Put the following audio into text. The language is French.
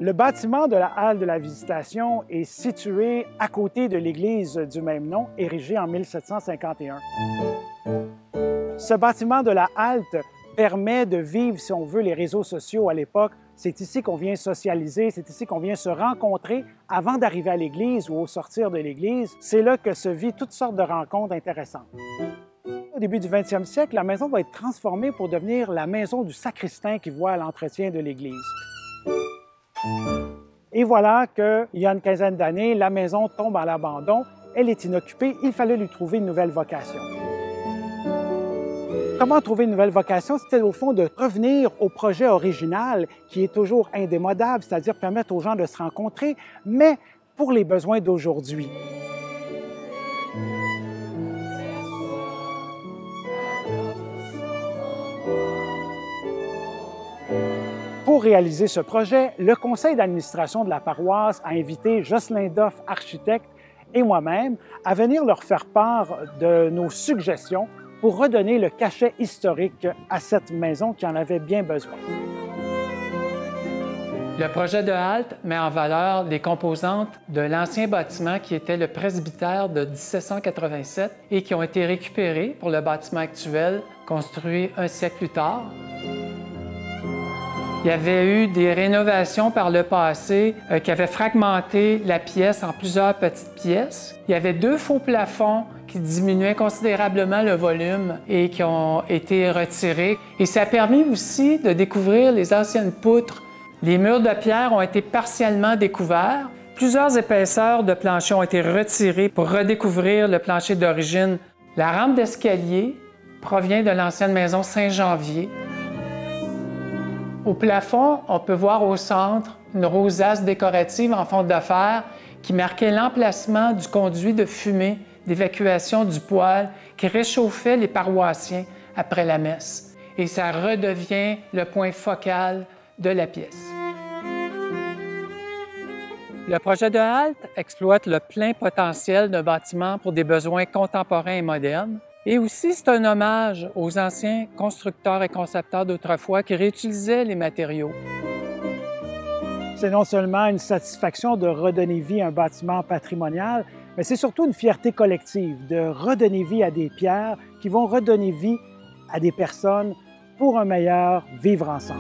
Le bâtiment de la halle de la Visitation est situé à côté de l'église du même nom, érigée en 1751. Ce bâtiment de la halte permet de vivre, si on veut, les réseaux sociaux à l'époque. C'est ici qu'on vient socialiser, c'est ici qu'on vient se rencontrer avant d'arriver à l'église ou au sortir de l'église. C'est là que se vivent toutes sortes de rencontres intéressantes. Au début du 20e siècle, la maison va être transformée pour devenir la maison du sacristain qui voit l'entretien de l'église. Et voilà qu'il y a une quinzaine d'années, la maison tombe à l'abandon, elle est inoccupée, il fallait lui trouver une nouvelle vocation. Comment trouver une nouvelle vocation? C'était au fond de revenir au projet original qui est toujours indémodable, c'est-à-dire permettre aux gens de se rencontrer, mais pour les besoins d'aujourd'hui. Pour réaliser ce projet, le conseil d'administration de la paroisse a invité Jocelyn Doff, architecte, et moi-même à venir leur faire part de nos suggestions pour redonner le cachet historique à cette maison qui en avait bien besoin. Le projet de halte met en valeur les composantes de l'ancien bâtiment qui était le presbytère de 1787 et qui ont été récupérées pour le bâtiment actuel, construit un siècle plus tard. Il y avait eu des rénovations par le passé qui avaient fragmenté la pièce en plusieurs petites pièces. Il y avait 2 faux plafonds qui diminuaient considérablement le volume et qui ont été retirés. Et ça a permis aussi de découvrir les anciennes poutres. Les murs de pierre ont été partiellement découverts. Plusieurs épaisseurs de plancher ont été retirées pour redécouvrir le plancher d'origine. La rampe d'escalier provient de l'ancienne maison Saint-Janvier. Au plafond, on peut voir au centre une rosace décorative en fonte de fer qui marquait l'emplacement du conduit de fumée d'évacuation du poêle qui réchauffait les paroissiens après la messe. Et ça redevient le point focal de la pièce. Le projet de halte exploite le plein potentiel d'un bâtiment pour des besoins contemporains et modernes. Et aussi, c'est un hommage aux anciens constructeurs et concepteurs d'autrefois qui réutilisaient les matériaux. C'est non seulement une satisfaction de redonner vie à un bâtiment patrimonial, mais c'est surtout une fierté collective de redonner vie à des pierres qui vont redonner vie à des personnes pour un meilleur vivre ensemble.